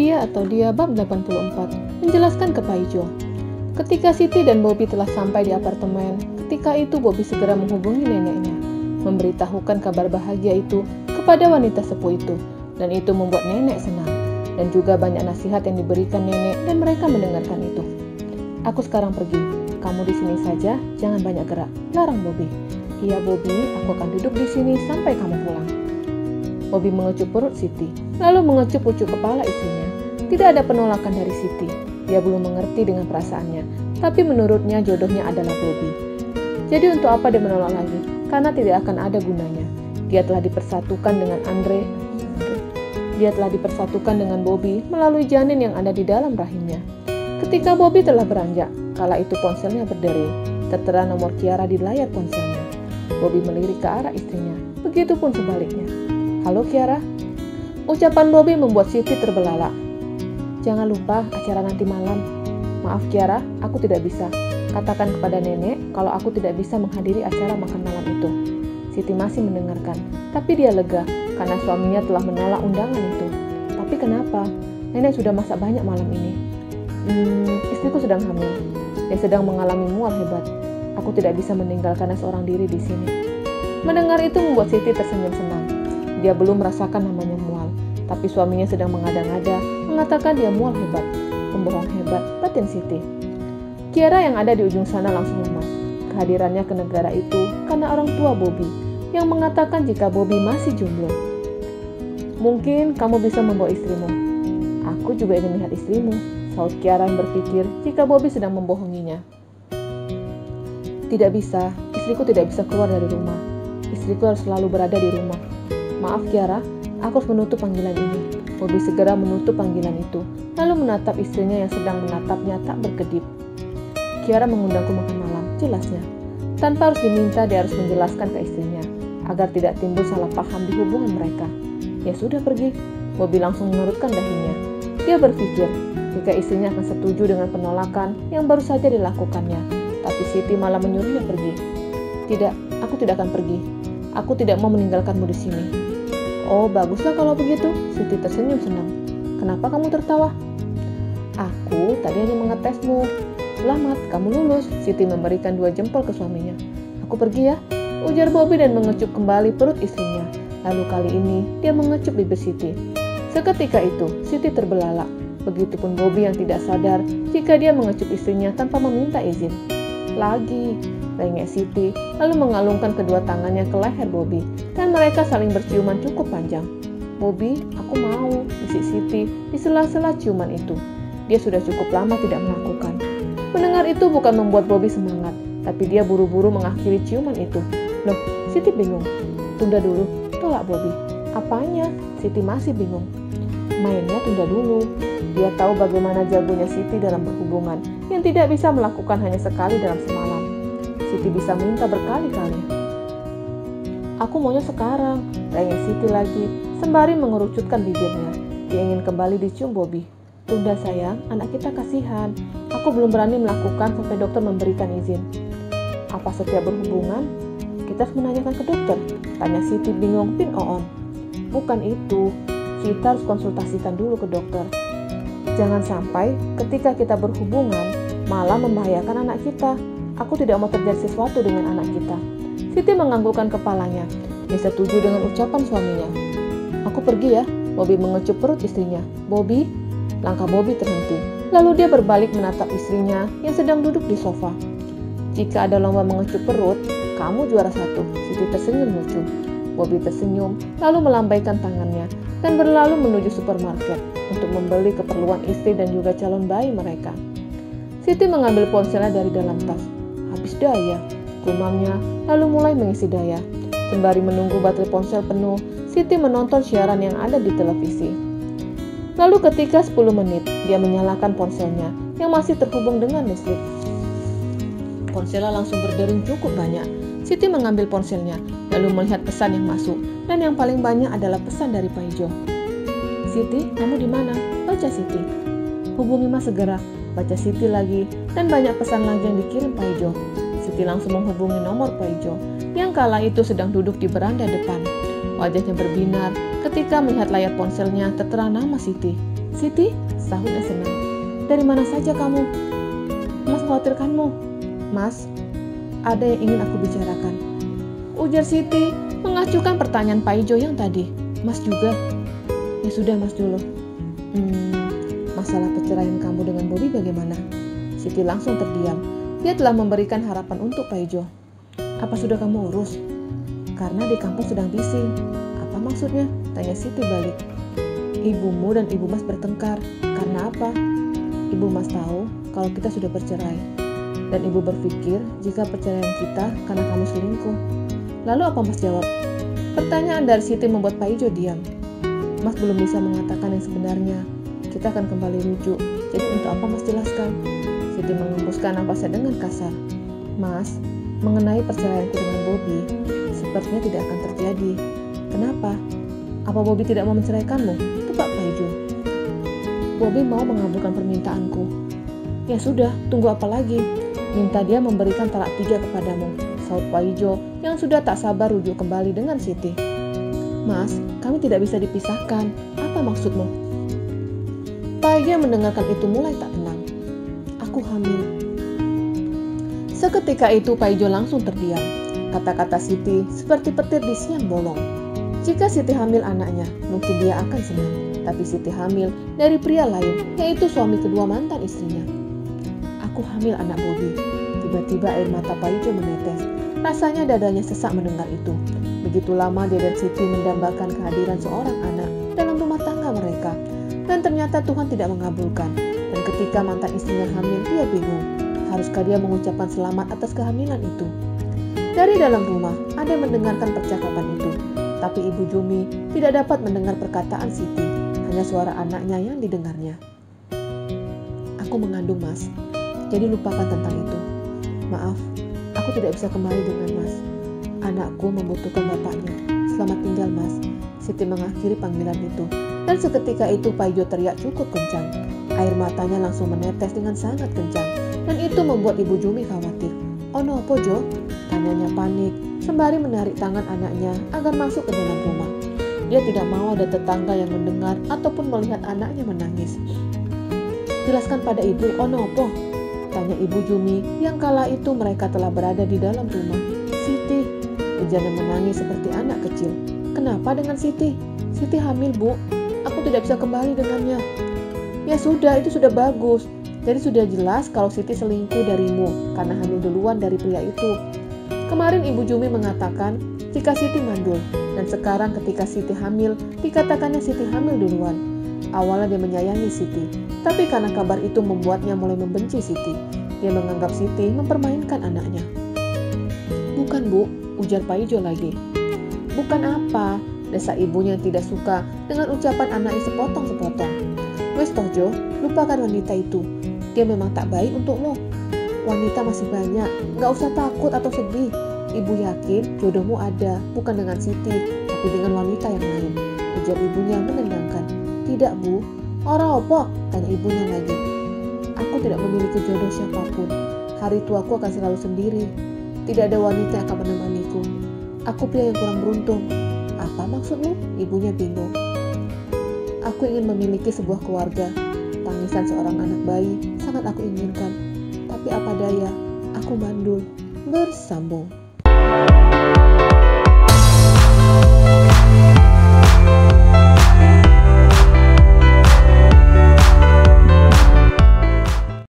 Dia atau Dia bab 84 menjelaskan ke Pak Ijo. Ketika Siti dan Bobby telah sampai di apartemen, ketika itu Bobby segera menghubungi neneknya, memberitahukan kabar bahagia itu kepada wanita sepuh itu, dan itu membuat nenek senang. Dan juga banyak nasihat yang diberikan nenek dan mereka mendengarkan itu. Aku sekarang pergi, kamu di sini saja, jangan banyak gerak, larang Bobby. Iya Bobby, aku akan duduk di sini sampai kamu pulang. Bobby mengecup perut Siti, lalu mengecup pucuk kepala istrinya. Tidak ada penolakan dari Siti. Dia belum mengerti dengan perasaannya, tapi menurutnya jodohnya adalah Bobby. Jadi untuk apa dia menolak lagi? Karena tidak akan ada gunanya. Dia telah dipersatukan dengan Dia telah dipersatukan dengan Bobby melalui janin yang ada di dalam rahimnya. Ketika Bobby telah beranjak, kala itu ponselnya berdering. Tertera nomor Kiara di layar ponselnya. Bobby melirik ke arah istrinya. Begitupun sebaliknya. Halo Kiara. Ucapan Bobby membuat Siti terbelalak. Jangan lupa acara nanti malam. Maaf Kiara, aku tidak bisa. Katakan kepada nenek kalau aku tidak bisa menghadiri acara makan malam itu. Siti masih mendengarkan, tapi dia lega karena suaminya telah menolak undangan itu. Tapi kenapa? Nenek sudah masak banyak malam ini. Istriku sedang hamil. Dia sedang mengalami mual hebat. Aku tidak bisa meninggalkannya seorang diri di sini. Mendengar itu membuat Siti tersenyum senang. Dia belum merasakan namanya mual, tapi suaminya sedang mengada-ngada, mengatakan dia mual hebat. Pembohong hebat, batin Siti. Kiara yang ada di ujung sana langsung lemas. Kehadirannya ke negara itu karena orang tua Bobby, yang mengatakan jika Bobby masih jomblo. Mungkin kamu bisa membawa istrimu. Aku juga ingin melihat istrimu, saut Kiara yang berpikir jika Bobby sedang membohonginya. Tidak bisa, istriku tidak bisa keluar dari rumah. Istriku harus selalu berada di rumah. Maaf Kiara, aku harus menutup panggilan ini. Bobby segera menutup panggilan itu, lalu menatap istrinya yang sedang menatapnya tak berkedip. Kiara mengundangku makan malam, jelasnya. Tanpa harus diminta, dia harus menjelaskan ke istrinya, agar tidak timbul salah paham di hubungan mereka. Ya sudah pergi, Bobby langsung mengerutkan dahinya. Dia berpikir, jika istrinya akan setuju dengan penolakan yang baru saja dilakukannya. Tapi Siti malah menyuruhnya pergi. Tidak, aku tidak akan pergi. Aku tidak mau meninggalkanmu di sini. Oh, baguslah kalau begitu. Siti tersenyum senang. Kenapa kamu tertawa? Aku tadi hanya mengetesmu. Selamat, kamu lulus. Siti memberikan 2 jempol ke suaminya. Aku pergi ya, ujar Bobby dan mengecup kembali perut istrinya. Lalu kali ini dia mengecup bibir Siti. Seketika itu, Siti terbelalak. Begitupun Bobby yang tidak sadar jika dia mengecup istrinya tanpa meminta izin. Lagi, rengek Siti, lalu mengalungkan kedua tangannya ke leher Bobby, dan mereka saling berciuman cukup panjang. Bobby, aku mau, bisik Siti di sela-sela ciuman itu. Dia sudah cukup lama tidak melakukan. Mendengar itu bukan membuat Bobby semangat, tapi dia buru-buru mengakhiri ciuman itu. Loh, Siti bingung. Tunda dulu, tolak Bobby. Apanya? Siti masih bingung. Mainnya tunda dulu. Dia tahu bagaimana jagonya Siti dalam berhubungan, yang tidak bisa melakukan hanya sekali dalam semalam. Siti bisa minta berkali-kali. Aku maunya sekarang, rengek Siti lagi, sembari mengerucutkan bibirnya. Dia ingin kembali dicium Bobby. Tunda sayang, anak kita kasihan. Aku belum berani melakukan sampai dokter memberikan izin. Apa setiap berhubungan? Kita harus menanyakan ke dokter, tanya Siti bingung pin on. Bukan itu, kita harus konsultasikan dulu ke dokter. Jangan sampai ketika kita berhubungan malah membahayakan anak kita. Aku tidak mau terjadi sesuatu dengan anak kita. Siti menganggukkan kepalanya. Dia setuju dengan ucapan suaminya. Aku pergi ya. Bobby mengecup perut istrinya. Bobby? Langkah Bobby terhenti. Lalu dia berbalik menatap istrinya yang sedang duduk di sofa. Jika ada lomba mengecup perut, kamu juara 1. Siti tersenyum lucu. Bobby tersenyum, lalu melambaikan tangannya dan berlalu menuju supermarket untuk membeli keperluan istri dan juga calon bayi mereka. Siti mengambil ponselnya dari dalam tas. Habis daya, gumamnya, lalu mulai mengisi daya. Sembari menunggu baterai ponsel penuh, Siti menonton siaran yang ada di televisi. Lalu ketika 10 menit, dia menyalakan ponselnya yang masih terhubung dengan listrik. Ponselnya langsung berdering cukup banyak. Siti mengambil ponselnya, lalu melihat pesan yang masuk, dan yang paling banyak adalah pesan dari Pak Ijo. Siti, kamu di mana? Baca Siti. Hubungi Mas segera. Baca Siti lagi, dan banyak pesan lagi yang dikirim Pak Ijo. Siti langsung menghubungi nomor Pak Ijo, yang kala itu sedang duduk di beranda depan. Wajahnya berbinar ketika melihat layar ponselnya tertera nama Siti. Siti, sahutnya senang. Dari mana saja kamu? Mas mengkhawatirkanmu. Mas, ada yang ingin aku bicarakan, ujar Siti mengacuhkan pertanyaan Pak Ijo yang tadi. Mas juga? Ya sudah mas dulu. Masalah perceraian kamu dengan Bobby bagaimana? Siti langsung terdiam. Dia telah memberikan harapan untuk Pak Ijo. Apa sudah kamu urus? Karena di kampung sedang bising. Apa maksudnya? Tanya Siti balik. Ibumu dan ibu mas bertengkar. Karena apa? Ibu mas tahu kalau kita sudah bercerai. Dan ibu berpikir jika perceraian kita karena kamu selingkuh. Lalu apa mas jawab? Pertanyaan dari Siti membuat Pak Ijo diam. Mas belum bisa mengatakan yang sebenarnya. Kita akan kembali rujuk. Jadi untuk apa mas jelaskan? Siti mengembuskan napasnya dengan kasar. Mas, mengenai perceraianku dengan Bobby, sepertinya tidak akan terjadi. Kenapa? Apa Bobby tidak mau menceraikanmu? Tebak Pak Ijo. Bobby mau mengabulkan permintaanku. Ya sudah, tunggu apa lagi? Minta dia memberikan talak 3 kepadamu, saut Pak Ijo yang sudah tak sabar rujuk kembali dengan Siti. Mas, kami tidak bisa dipisahkan. Apa maksudmu? Pak Ijo mendengarkan itu mulai tak tenang. Aku hamil. Seketika itu Pak Ijo langsung terdiam. Kata-kata Siti seperti petir di siang bolong. Jika Siti hamil anaknya, mungkin dia akan senang. Tapi Siti hamil dari pria lain, yaitu suami kedua mantan istrinya. Aku hamil anak Bobby. Tiba-tiba air mata Pak Ijo menetes. Rasanya dadanya sesak mendengar itu. Begitu lama dia dan Siti mendambakan kehadiran seorang anak dalam rumah tangga mereka. Dan ternyata Tuhan tidak mengabulkan. Dan ketika mantan istrinya hamil, dia bingung. Haruskah dia mengucapkan selamat atas kehamilan itu? Dari dalam rumah, ada yang mendengarkan percakapan itu. Tapi Ibu Jumi tidak dapat mendengar perkataan Siti. Hanya suara anaknya yang didengarnya. Aku mengandung mas. Jadi lupakan tentang itu. Maaf, aku tidak bisa kembali dengan mas. Anakku membutuhkan bapaknya. Selamat tinggal mas. Siti mengakhiri panggilan itu. Dan seketika itu Pak Ijo teriak cukup kencang. Air matanya langsung menetes dengan sangat kencang. Dan itu membuat Ibu Jumi khawatir. Oh no, apa Jo? Tanyanya panik, sembari menarik tangan anaknya agar masuk ke dalam rumah. Dia tidak mau ada tetangga yang mendengar ataupun melihat anaknya menangis. Jelaskan pada ibu, oh no, apa? Tanya Ibu Jumi yang kala itu mereka telah berada di dalam rumah. Siti, ujarnya menangis seperti anak kecil. Kenapa dengan Siti? Siti hamil bu, aku tidak bisa kembali dengannya. Ya sudah, itu sudah bagus. Jadi sudah jelas kalau Siti selingkuh darimu karena hamil duluan dari pria itu. Kemarin Ibu Jumi mengatakan jika Siti mandul, dan sekarang ketika Siti hamil, dikatakannya Siti hamil duluan. Awalnya dia menyayangi Siti, tapi karena kabar itu membuatnya mulai membenci Siti. Dia menganggap Siti mempermainkan anaknya. Bukan bu, ujar Pak Ijo lagi. Bukan apa, desa ibunya yang tidak suka dengan ucapan anaknya sepotong-sepotong. Wes toh Jo, lupakan wanita itu. Dia memang tak baik untukmu. Wanita masih banyak, gak usah takut atau sedih. Ibu yakin jodohmu ada, bukan dengan Siti, tapi dengan wanita yang lain. Ujar ibunya menendangkan. Tidak bu, orang apa? Tanya ibunya lagi. Aku tidak memiliki jodoh siapapun. Hari tuaku akan selalu sendiri. Tidak ada wanita yang akan menemaniku. Aku pria yang kurang beruntung. Apa maksudmu? Ibunya bingung. Aku ingin memiliki sebuah keluarga. Tangisan seorang anak bayi sangat aku inginkan. Tapi apa daya, aku mandul. Bersambung.